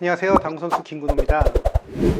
안녕하세요. 당구선수 김근호입니다.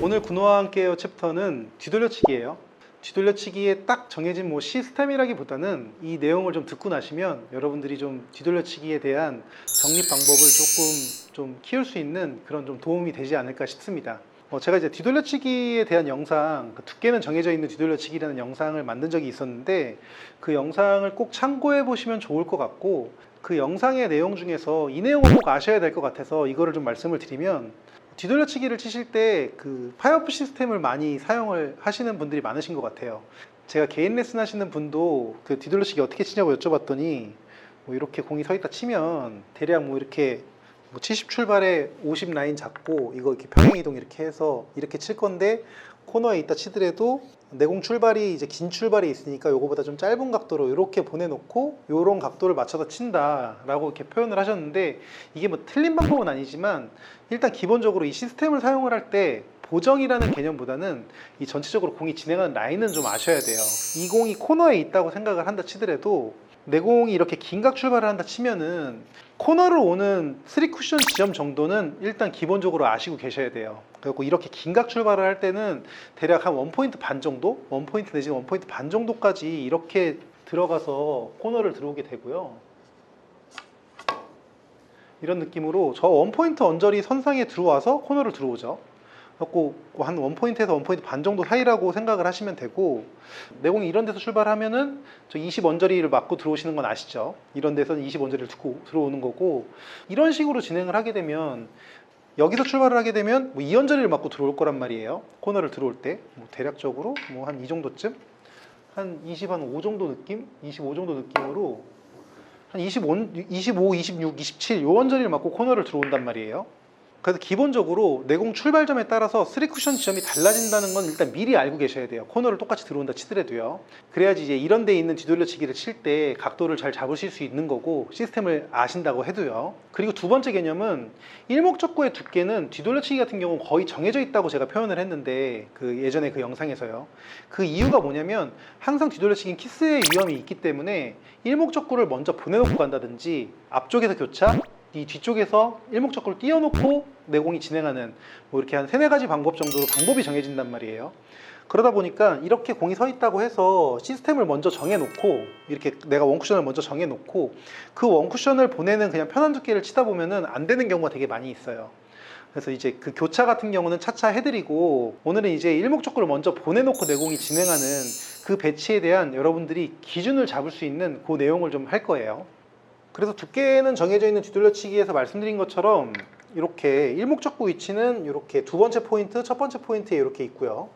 오늘 군호와 함께요 챕터는 뒤돌려치기예요. 뒤돌려치기에 딱 정해진 시스템이라기보다는 이 내용을 좀 듣고 나시면 여러분들이 좀 뒤돌려치기에 대한 정립 방법을 조금 좀 키울 수 있는 그런 좀 도움이 되지 않을까 싶습니다. 제가 이제 뒤돌려치기에 대한 영상, 두께는 정해져 있는 뒤돌려치기라는 영상을 만든 적이 있었는데 그 영상을 꼭 참고해 보시면 좋을 것 같고, 그 영상의 내용 중에서 이 내용을 꼭 아셔야 될 것 같아서 이거를 좀 말씀을 드리면, 뒤돌려치기를 치실 때 그 파이어프 시스템을 많이 사용을 하시는 분들이 많으신 것 같아요. 제가 개인 레슨 하시는 분도 그 뒤돌려치기 어떻게 치냐고 여쭤봤더니 이렇게 공이 서 있다 치면 대략 이렇게 70 출발에 50 라인 잡고 이거 이렇게 평행 이동 이렇게 해서 이렇게 칠 건데, 코너에 있다 치더라도 내공 출발이 이제 긴 출발이 있으니까 요거보다 좀 짧은 각도로 이렇게 보내놓고 요런 각도를 맞춰서 친다라고 이렇게 표현을 하셨는데, 이게 틀린 방법은 아니지만 일단 기본적으로 이 시스템을 사용을 할 때 보정이라는 개념보다는 이 전체적으로 공이 진행하는 라인은 좀 아셔야 돼요. 이 공이 코너에 있다고 생각을 한다 치더라도 내공이 이렇게 긴각 출발을 한다 치면은 코너를 오는 3쿠션 지점 정도는 일단 기본적으로 아시고 계셔야 돼요. 그리고 이렇게 긴각 출발을 할 때는 대략 한 1포인트 반 정도? 1포인트 내지 1포인트 반 정도까지 이렇게 들어가서 코너를 들어오게 되고요. 이런 느낌으로 저 1포인트 언저리 선상에 들어와서 코너를 들어오죠. 그래서 한 1포인트에서 1포인트 반 정도 사이라고 생각을 하시면 되고, 내공이 이런 데서 출발하면은 저 20 언저리를 맞고 들어오시는 건 아시죠? 이런 데서는 20 언저리를 듣고 들어오는 거고, 이런 식으로 진행을 하게 되면 여기서 출발을 하게 되면 2 언저리를 맞고 들어올 거란 말이에요. 코너를 들어올 때 대략적으로 한 이 정도쯤, 한 25 정도 느낌, 25 정도 느낌으로 한 25, 26, 27 요 언저리를 맞고 코너를 들어온단 말이에요. 그래서 기본적으로 내공 출발점에 따라서 3쿠션 지점이 달라진다는 건 일단 미리 알고 계셔야 돼요. 코너를 똑같이 들어온다 치더라도요. 그래야지 이제 이런 데 있는 뒤돌려치기를 칠 때 각도를 잘 잡으실 수 있는 거고, 시스템을 아신다고 해도요. 그리고 두 번째 개념은 일목적구의 두께는 뒤돌려치기 같은 경우는 거의 정해져 있다고 제가 표현을 했는데, 그 예전에 그 영상에서요. 그 이유가 뭐냐면 항상 뒤돌려치기는 키스의 위험이 있기 때문에 일목적구를 먼저 보내놓고 간다든지 앞쪽에서 교차, 이 뒤쪽에서 일목적구를 띄워놓고 내공이 진행하는 이렇게 한 3-4가지 방법 정도로 방법이 정해진단 말이에요. 그러다 보니까 이렇게 공이 서 있다고 해서 시스템을 먼저 정해놓고, 이렇게 내가 원쿠션을 먼저 정해놓고 그 원쿠션을 보내는 그냥 편한 두께를 치다 보면은 안 되는 경우가 되게 많이 있어요. 그래서 이제 그 교차 같은 경우는 차차 해드리고, 오늘은 이제 일목적구를 먼저 보내놓고 내공이 진행하는 그 배치에 대한 여러분들이 기준을 잡을 수 있는 그 내용을 좀 할 거예요. 그래서 두께는 정해져 있는 뒤돌려치기에서 말씀드린 것처럼 이렇게 일목적구 위치는 이렇게 두 번째 포인트, 첫 번째 포인트에 이렇게 있고요.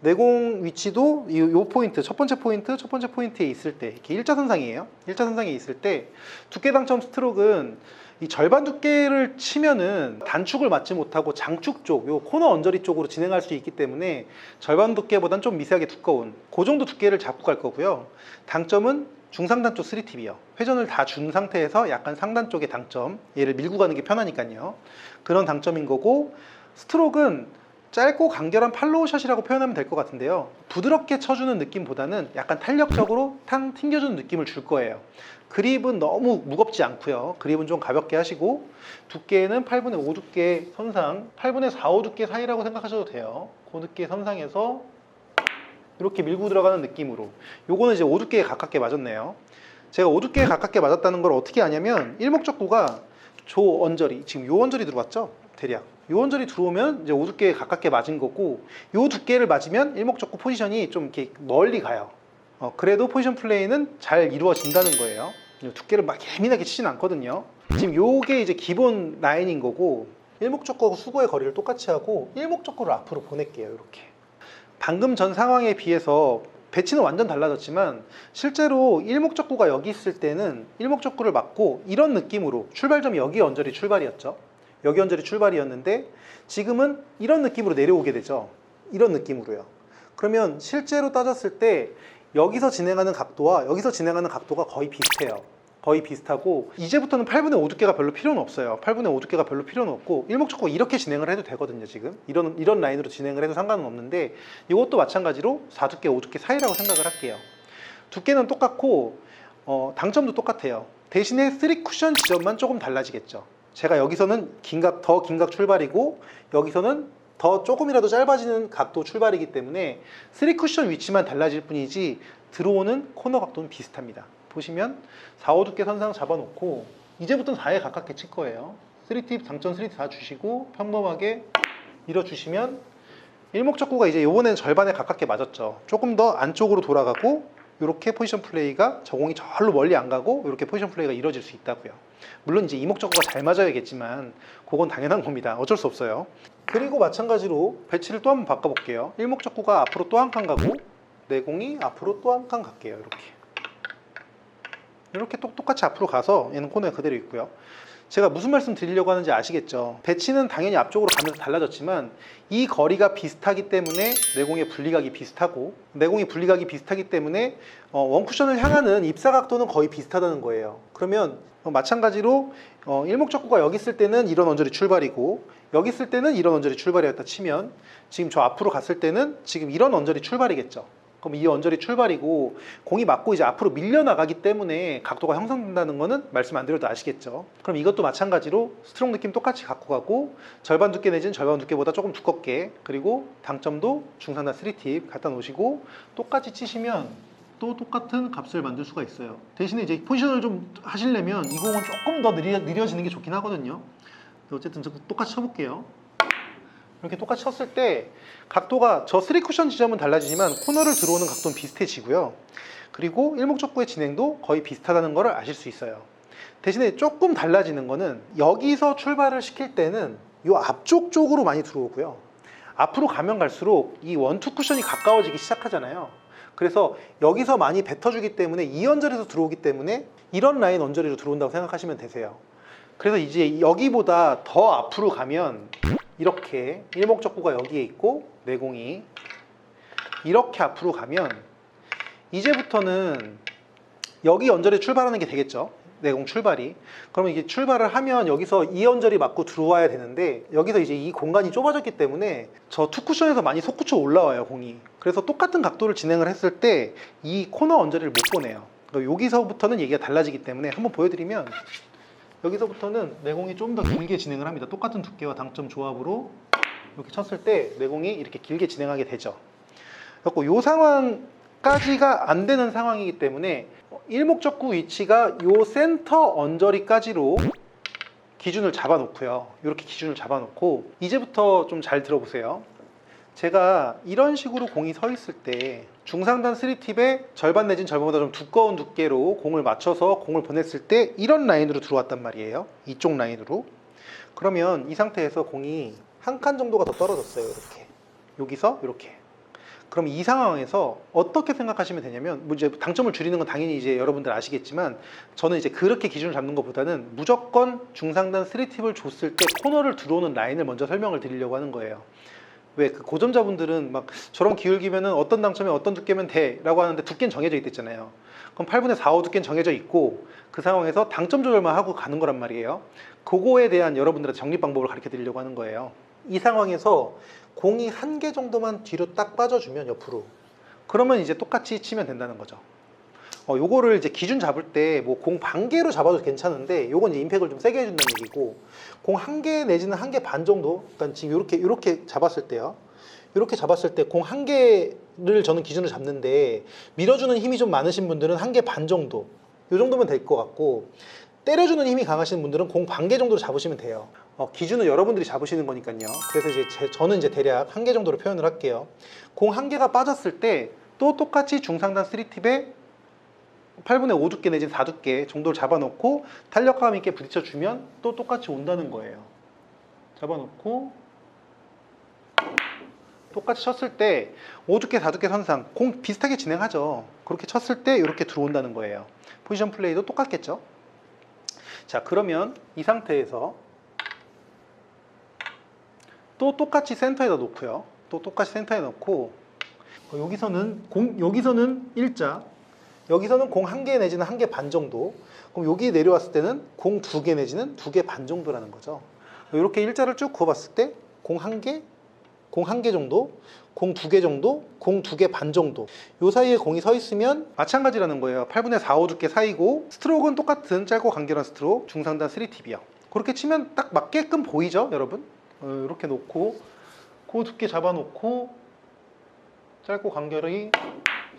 내공 위치도 이 포인트, 첫 번째 포인트에 있을 때 이렇게 일자선상이에요. 일자선상에 있을 때 두께 당점 스트로크는 이 절반 두께를 치면은 단축을 맞지 못하고 장축 쪽, 요 코너 언저리 쪽으로 진행할 수 있기 때문에 절반 두께보단 좀 미세하게 두꺼운 그 정도 두께를 잡고 갈 거고요. 당점은 중상단 쪽 3팁이요. 회전을 다 준 상태에서 약간 상단 쪽의 당점, 얘를 밀고 가는 게 편하니까요. 그런 당점인 거고, 스트로크는 짧고 간결한 팔로우샷이라고 표현하면 될 것 같은데요. 부드럽게 쳐주는 느낌보다는 약간 탄력적으로 탕 튕겨주는 느낌을 줄 거예요. 그립은 너무 무겁지 않고요. 그립은 좀 가볍게 하시고, 두께는 8분의 5 두께 선상, 8분의 4, 5 두께 사이라고 생각하셔도 돼요. 그 두께 선상에서 이렇게 밀고 들어가는 느낌으로. 요거는 이제 5 두께에 가깝게 맞았네요. 제가 5 두께에 가깝게 맞았다는 걸 어떻게 아냐면, 일목적구가 조 언저리, 지금 요 언저리 들어왔죠? 대략 요 언저리 들어오면 이제 5 두께에 가깝게 맞은 거고, 요 두께를 맞으면 일목적구 포지션이 좀 이렇게 멀리 가요. 그래도 포지션 플레이는 잘 이루어진다는 거예요. 두께를 막 예민하게 치진 않거든요. 지금 요게 이제 기본 라인인 거고, 일목적구하고 수고의 거리를 똑같이 하고 일목적구를 앞으로 보낼게요. 이렇게 방금 전 상황에 비해서 배치는 완전 달라졌지만, 실제로 일목적구가 여기 있을 때는 일목적구를 맞고 이런 느낌으로, 출발점이 여기 언저리 출발이었죠. 여기 언저리 출발이었는데 지금은 이런 느낌으로 내려오게 되죠. 이런 느낌으로요. 그러면 실제로 따졌을 때 여기서 진행하는 각도와 여기서 진행하는 각도가 거의 비슷해요. 거의 비슷하고, 이제부터는 8분의 5 두께가 별로 필요는 없어요. 8분의 5 두께가 별로 필요는 없고, 일목적구 이렇게 진행을 해도 되거든요. 지금 이런 라인으로 진행을 해도 상관은 없는데, 이것도 마찬가지로 4 두께, 5 두께 사이라고 생각을 할게요. 두께는 똑같고 당점도 똑같아요. 대신에 3쿠션 지점만 조금 달라지겠죠. 제가 여기서는 더 긴각 출발이고 여기서는 더 조금이라도 짧아지는 각도 출발이기 때문에 3쿠션 위치만 달라질 뿐이지 들어오는 코너 각도는 비슷합니다. 보시면 4, 5 두께 선상 잡아놓고 이제부터는 4에 가깝게 칠 거예요. 3팁, 당점 3팁 다 주시고 평범하게 밀어주시면 일목적구가 이제 이번에는 절반에 가깝게 맞았죠. 조금 더 안쪽으로 돌아가고 이렇게 포지션 플레이가 저공이 절로 멀리 안 가고 이렇게 포지션 플레이가 이루어질 수 있다고요. 물론 이제 이목적구가 잘 맞아야겠지만 그건 당연한 겁니다. 어쩔 수 없어요. 그리고 마찬가지로 배치를 또 한번 바꿔볼게요. 일목적구가 앞으로 또 한 칸 가고 내공이 앞으로 또 한 칸 갈게요. 이렇게 똑같이 앞으로 가서 얘는 코너에 그대로 있고요. 제가 무슨 말씀 드리려고 하는지 아시겠죠? 배치는 당연히 앞쪽으로 가면서 달라졌지만 이 거리가 비슷하기 때문에 내공의 분리각이 비슷하고 내공의 분리각이 비슷하기 때문에 원쿠션을 향하는 입사각도는 거의 비슷하다는 거예요. 그러면 마찬가지로 일목적구가 여기 있을 때는 이런 언저리 출발이고 여기 있을 때는 이런 언저리 출발이었다 치면 지금 저 앞으로 갔을 때는 지금 이런 언저리 출발이겠죠. 그럼 이 언저리 출발이고 공이 맞고 이제 앞으로 밀려나가기 때문에 각도가 형성된다는 거는 말씀 안 드려도 아시겠죠. 그럼 이것도 마찬가지로 스트로크 느낌 똑같이 갖고 가고 절반 두께 내지는 절반 두께보다 조금 두껍게 그리고 당점도 중상단 3팁 갖다 놓으시고 똑같이 치시면 또 똑같은 값을 만들 수가 있어요. 대신에 이제 포지션을 좀 하시려면 이 공은 조금 더 느려지는 게 좋긴 하거든요. 어쨌든 똑같이 쳐볼게요. 이렇게 똑같이 쳤을 때 각도가 저 3쿠션 지점은 달라지지만 코너를 들어오는 각도는 비슷해지고요. 그리고 일목적구의 진행도 거의 비슷하다는 것을 아실 수 있어요. 대신에 조금 달라지는 거는 여기서 출발을 시킬 때는 이 앞쪽 쪽으로 많이 들어오고요. 앞으로 가면 갈수록 이 1, 2쿠션이 가까워지기 시작하잖아요. 그래서 여기서 많이 뱉어주기 때문에 이 언저리에서 들어오기 때문에 이런 라인 언저리로 들어온다고 생각하시면 되세요. 그래서 이제 여기보다 더 앞으로 가면 이렇게 일목적구가 여기에 있고 내공이 이렇게 앞으로 가면 이제부터는 여기 언저리에 출발하는 게 되겠죠. 내공 출발이. 그러면 이게 출발을 하면 여기서 이 언저리 맞고 들어와야 되는데 여기서 이제 이 공간이 좁아졌기 때문에 저 투쿠션에서 많이 솟구쳐 올라와요 공이. 그래서 똑같은 각도를 진행을 했을 때 이 코너 언저리를 못 보내요. 그러니까 여기서부터는 얘기가 달라지기 때문에 한번 보여드리면 여기서부터는 내공이 좀 더 길게 진행을 합니다. 똑같은 두께와 당점 조합으로 이렇게 쳤을 때 내공이 이렇게 길게 진행하게 되죠. 그래서 이 상황까지가 안 되는 상황이기 때문에 일목적구 위치가 이 센터 언저리까지로 기준을 잡아놓고요. 이렇게 기준을 잡아놓고 이제부터 좀 잘 들어보세요. 제가 이런 식으로 공이 서 있을 때 중상단 3팁에 절반 내진 절반보다 좀 두꺼운 두께로 공을 맞춰서 공을 보냈을 때 이런 라인으로 들어왔단 말이에요. 이쪽 라인으로. 그러면 이 상태에서 공이 한 칸 정도가 더 떨어졌어요. 이렇게. 여기서 이렇게. 그럼 이 상황에서 어떻게 생각하시면 되냐면 이제 당점을 줄이는 건 당연히 이제 여러분들 아시겠지만 저는 이제 그렇게 기준을 잡는 것보다는 무조건 중상단 3팁을 줬을 때 코너를 들어오는 라인을 먼저 설명을 드리려고 하는 거예요. 왜 그 고점자분들은 막 저런 기울기면은 어떤 당점에 어떤 두께면 돼 라고 하는데 두께는 정해져 있댔잖아요. 그럼 8분의 4, 5 두께는 정해져 있고 그 상황에서 당점 조절만 하고 가는 거란 말이에요. 그거에 대한 여러분들의 정립 방법을 가르쳐 드리려고 하는 거예요. 이 상황에서 공이 한 개 정도만 뒤로 딱 빠져주면 옆으로 그러면 이제 똑같이 치면 된다는 거죠. 요거를 이제 기준 잡을 때 뭐 공 반 개로 잡아도 괜찮은데 요건 이제 임팩을 좀 세게 해준다는 얘기고 공 한 개 내지는 한 개 반 정도 그러니까 지금 이렇게 잡았을 때요. 이렇게 잡았을 때 공 한 개를 저는 기준으로 잡는데 밀어주는 힘이 좀 많으신 분들은 한 개 반 정도 요 정도면 될 것 같고 때려주는 힘이 강하신 분들은 공 반 개 정도로 잡으시면 돼요. 기준은 여러분들이 잡으시는 거니까요. 그래서 이제 저는 이제 대략 한 개 정도로 표현을 할게요. 공 한 개가 빠졌을 때 또 똑같이 중상단 3팁에 8분의 5 두께 내지는 4 두께 정도를 잡아놓고 탄력감 있게 부딪혀주면 또 똑같이 온다는 거예요. 잡아놓고 똑같이 쳤을 때 5 두께 4 두께 선상 공 비슷하게 진행하죠. 그렇게 쳤을 때 이렇게 들어온다는 거예요. 포지션 플레이도 똑같겠죠. 자, 그러면 이 상태에서 또 똑같이 센터에다 놓고요. 또 똑같이 센터에 놓고 여기서는 일자 여기서는 공 한 개 내지는 한 개 반 정도. 그럼 여기 내려왔을 때는 공 두 개 내지는 두 개 반 정도라는 거죠. 이렇게 일자를 쭉 그어봤을 때 공 한 개, 공 한 개 정도, 공 두 개 정도, 공 두 개 반 정도. 요 사이에 공이 서 있으면 마찬가지라는 거예요. 8분의 4, 5 두께 사이고 스트로크는 똑같은 짧고 간결한 스트로크 중상단 3팁이요. 그렇게 치면 딱 맞게끔 보이죠 여러분? 이렇게 놓고 그 두께 잡아놓고 짧고 간결히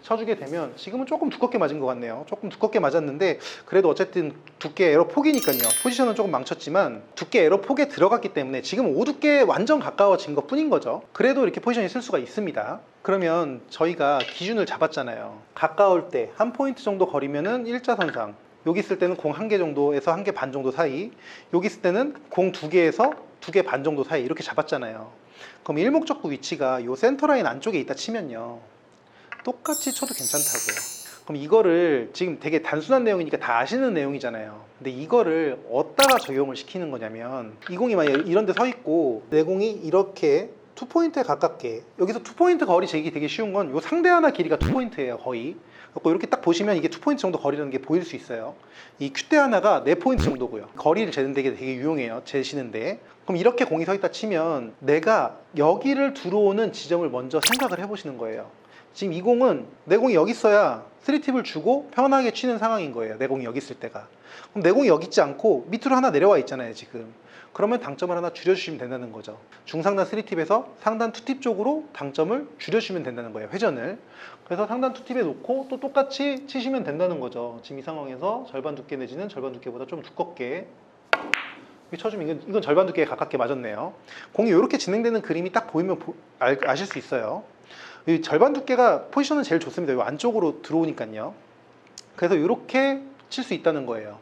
쳐주게 되면, 지금은 조금 두껍게 맞은 것 같네요. 조금 두껍게 맞았는데 그래도 어쨌든 두께 에러 폭이니까요. 포지션은 조금 망쳤지만 두께 에러 폭에 들어갔기 때문에 지금 오두께에 완전 가까워진 것 뿐인 거죠. 그래도 이렇게 포지션이 쓸 수가 있습니다. 그러면 저희가 기준을 잡았잖아요. 가까울 때 한 포인트 정도 거리면은 일자선상, 여기 있을 때는 공 1개 정도에서 1개 반 정도 사이, 여기 있을 때는 공 2개에서 2개 반 정도 사이, 이렇게 잡았잖아요. 그럼 일목적구 위치가 요 센터라인 안쪽에 있다 치면요, 똑같이 쳐도 괜찮다고요. 그럼 이거를 지금 되게 단순한 내용이니까 다 아시는 내용이잖아요. 근데 이거를 어디다가 적용을 시키는 거냐면, 이 공이 만약 이런 데 서 있고 내 공이 이렇게 투포인트에 가깝게, 여기서 투포인트 거리 재기 되게 쉬운 건 요 상대 하나 길이가 투포인트예요 거의. 그래서 이렇게 딱 보시면 이게 투포인트 정도 거리라는 게 보일 수 있어요. 이 큐대 하나가 4포인트 정도고요. 거리를 재는 데 되게 유용해요, 재시는데. 그럼 이렇게 공이 서 있다 치면 내가 여기를 들어오는 지점을 먼저 생각을 해보시는 거예요. 지금 이 공은 내 공이 여기 있어야 3팁을 주고 편하게 치는 상황인 거예요. 내 공이 여기 있을 때가. 그럼 내 공이 여기 있지 않고 밑으로 하나 내려와 있잖아요 지금. 그러면 당점을 하나 줄여주시면 된다는 거죠. 중상단 3팁에서 상단 2팁 쪽으로 당점을 줄여주시면 된다는 거예요, 회전을. 그래서 상단 2팁에 놓고 또 똑같이 치시면 된다는 거죠. 지금 이 상황에서 절반 두께 내지는 절반 두께보다 좀 두껍게 쳐주면, 이건 절반 두께에 가깝게 맞았네요. 공이 이렇게 진행되는 그림이 딱 보이면 아실 수 있어요. 이 절반 두께가 포지션은 제일 좋습니다. 이 안쪽으로 들어오니까요. 그래서 이렇게 칠 수 있다는 거예요.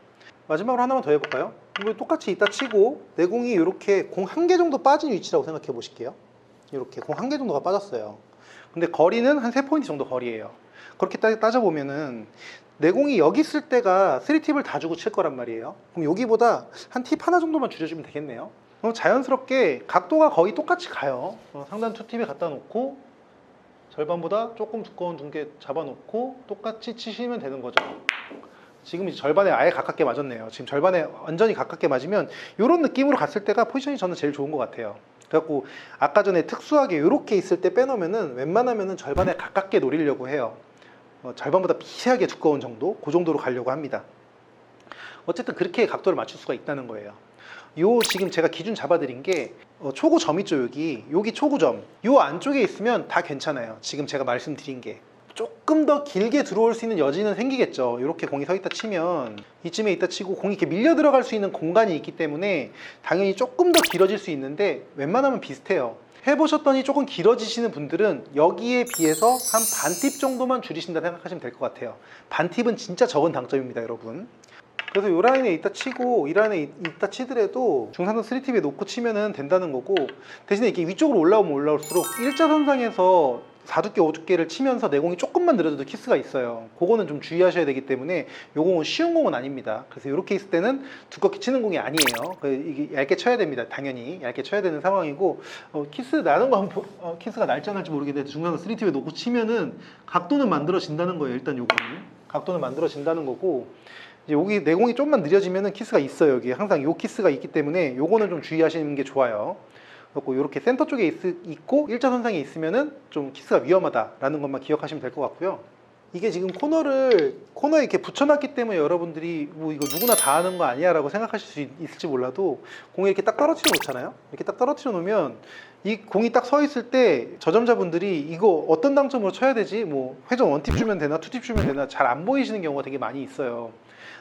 마지막으로 하나만 더 해볼까요? 이거 똑같이 이따 치고 내 공이 이렇게 공 1개 정도 빠진 위치라고 생각해 보실게요. 이렇게 공 1개 정도가 빠졌어요. 근데 거리는 한 3포인트 정도 거리예요. 그렇게 따져보면은 내 공이 여기 있을 때가 3팁을 다 주고 칠 거란 말이에요. 그럼 여기보다 한 팁 하나 정도만 줄여주면 되겠네요. 그럼 자연스럽게 각도가 거의 똑같이 가요. 상단 2팁에 갖다 놓고 절반보다 조금 두꺼운 두께 잡아놓고 똑같이 치시면 되는 거죠. 지금 이제 절반에 아예 가깝게 맞았네요. 지금 절반에 완전히 가깝게 맞으면 이런 느낌으로 갔을 때가 포지션이 저는 제일 좋은 것 같아요. 그래갖고 아까 전에 특수하게 이렇게 있을 때 빼놓으면은 웬만하면은 절반에 가깝게 노리려고 해요. 절반보다 미세하게 두꺼운 정도, 그 정도로 가려고 합니다. 어쨌든 그렇게 각도를 맞출 수가 있다는 거예요. 요 지금 제가 기준 잡아드린 게 초구점 있죠, 여기 초구점, 요 안쪽에 있으면 다 괜찮아요. 지금 제가 말씀드린 게 조금 더 길게 들어올 수 있는 여지는 생기겠죠. 이렇게 공이 서 있다 치면 이쯤에 있다 치고 공이 이렇게 밀려 들어갈 수 있는 공간이 있기 때문에 당연히 조금 더 길어질 수 있는데 웬만하면 비슷해요. 해보셨더니 조금 길어지시는 분들은 여기에 비해서 한 반 팁 정도만 줄이신다 생각하시면 될 것 같아요. 반 팁은 진짜 적은 당점입니다, 여러분. 그래서 이 라인에 있다 치고 이 라인에 있다 치더라도 중상단 3팁에 놓고 치면은 된다는 거고, 대신에 이렇게 위쪽으로 올라오면 올라올수록 일자선상에서 4두께 5두께를 치면서 내 공이 조금만 늘어져도 키스가 있어요. 그거는 좀 주의하셔야 되기 때문에 요 공은 쉬운 공은 아닙니다. 그래서 이렇게 있을 때는 두껍게 치는 공이 아니에요. 이게 얇게 쳐야 됩니다. 당연히 얇게 쳐야 되는 상황이고, 키스 나는 거 한번 키스가 날지 안 날지 모르겠는데 중상단 3팁에 놓고 치면은 각도는 만들어진다는 거예요. 일단 요 공은 각도는 만들어진다는 거고, 이제 여기 내 공이 좀만 느려지면은 키스가 있어요. 여기 항상 요 키스가 있기 때문에 요거는 좀 주의하시는 게 좋아요. 그리고 이렇게 센터 쪽에 있고 일자선상에 있으면은 좀 키스가 위험하다라는 것만 기억하시면 될 것 같고요. 이게 지금 코너에 이렇게 붙여놨기 때문에 여러분들이 뭐 이거 누구나 다 하는 거 아니야 라고 생각하실 수 있을지 몰라도, 공에 이렇게 딱 떨어뜨려 놓잖아요. 이렇게 딱 떨어뜨려 놓으면 이 공이 딱 서 있을 때 저점자분들이 이거 어떤 당점으로 쳐야 되지, 뭐 회전 1팁 주면 되나 2팁 주면 되나 잘 안 보이시는 경우가 되게 많이 있어요.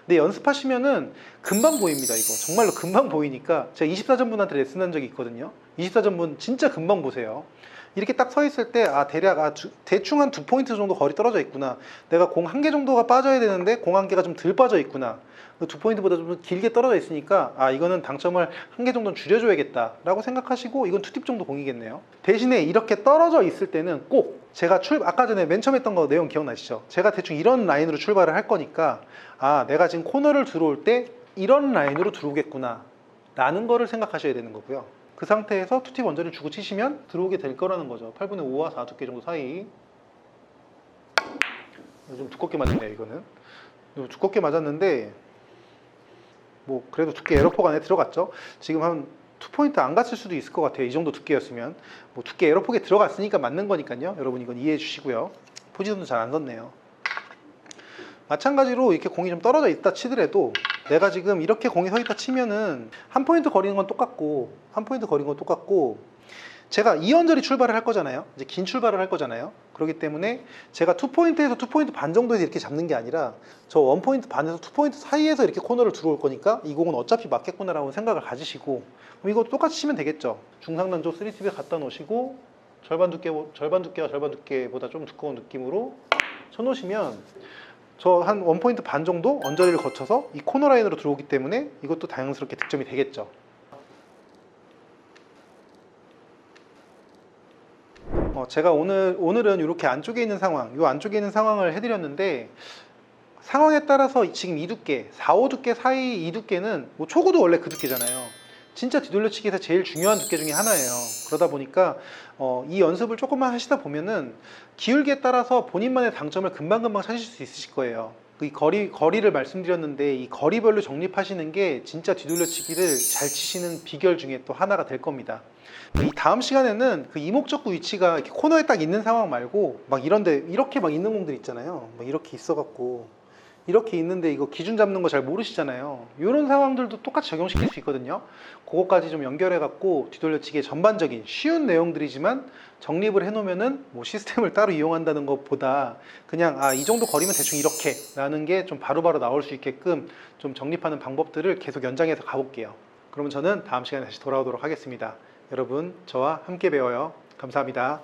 근데 연습하시면은 금방 보입니다. 이거 정말로 금방 보이니까, 제가 24전분한테 레슨한 적이 있거든요. 24전분 진짜 금방 보세요. 이렇게 딱 서 있을 때 대략 대충 한 2포인트 정도 거리 떨어져 있구나, 내가 공 1개 정도가 빠져야 되는데 공 1개가 좀 덜 빠져 있구나, 2포인트보다 좀 길게 떨어져 있으니까 이거는 당점을 1개 정도는 줄여줘야겠다 라고 생각하시고, 이건 2팁 정도 공이겠네요. 대신에 이렇게 떨어져 있을 때는 꼭 제가 아까 전에 맨 처음 했던 거 내용 기억나시죠? 제가 대충 이런 라인으로 출발을 할 거니까 내가 지금 코너를 들어올 때 이런 라인으로 들어오겠구나 라는 거를 생각하셔야 되는 거고요. 그 상태에서 2팁 원저리를 주고 치시면 들어오게 될 거라는 거죠. 8분의 5와 4두께 정도 사이. 좀 두껍게 맞았네요. 이거는 두껍게 맞았는데 뭐 그래도 두께 에러폭 안에 들어갔죠. 지금 한 2포인트 안 갔을 수도 있을 것 같아요. 이 정도 두께였으면. 뭐 두께 에러폭에 들어갔으니까 맞는 거니까요. 여러분 이건 이해해 주시고요. 포지션도 잘 안 섰네요. 마찬가지로 이렇게 공이 좀 떨어져 있다 치더라도 내가 지금 이렇게 공이 서 있다 치면은 한 포인트 거리는 건 똑같고 한 포인트 거리는 건 똑같고 제가 2언저리 출발을 할 거잖아요. 이제 긴 출발을 할 거잖아요. 그렇기 때문에 제가 2포인트에서 2포인트 반 정도에서 이렇게 잡는 게 아니라 저 1포인트 반에서 2포인트 사이에서 이렇게 코너를 들어올 거니까 이 공은 어차피 맞겠구나라고 생각을 가지시고 그럼 이것도 똑같이 치면 되겠죠. 중상단조 3팁에 갖다 놓으시고 절반 두께와 절반 두께보다 좀 두꺼운 느낌으로 쳐놓으시면 저 한 1포인트 반 정도 언저리를 거쳐서 이 코너 라인으로 들어오기 때문에 이것도 다양스럽게 득점이 되겠죠. 제가 오늘은 이렇게 안쪽에 있는 상황, 이 안쪽에 있는 상황을 해드렸는데 상황에 따라서 지금 이 두께, 4, 5 두께 사이 이 두께는 뭐 초구도 원래 그 두께잖아요. 진짜 뒤돌려치기에서 제일 중요한 두께 중에 하나예요. 그러다 보니까 이 연습을 조금만 하시다 보면은 기울기에 따라서 본인만의 당점을 금방금방 찾으실 수 있으실 거예요. 이 거리를 말씀드렸는데 이 거리별로 정립하시는 게 진짜 뒤돌려치기를 잘 치시는 비결 중에 또 하나가 될 겁니다. 이 다음 시간에는 그 이목적구 위치가 이렇게 코너에 딱 있는 상황 말고 막 이런데 이렇게 막 있는 공들 있잖아요. 막 이렇게 있어갖고 이렇게 있는데 이거 기준 잡는 거 잘 모르시잖아요. 이런 상황들도 똑같이 적용시킬 수 있거든요. 그거까지 좀 연결해갖고 뒤돌려치기의 전반적인 쉬운 내용들이지만 정립을 해놓으면은 뭐 시스템을 따로 이용한다는 것보다 그냥 이 정도 거리면 대충 이렇게 라는 게 좀 바로바로 나올 수 있게끔 좀 정립하는 방법들을 계속 연장해서 가볼게요. 그러면 저는 다음 시간에 다시 돌아오도록 하겠습니다. 여러분 저와 함께 배워요. 감사합니다.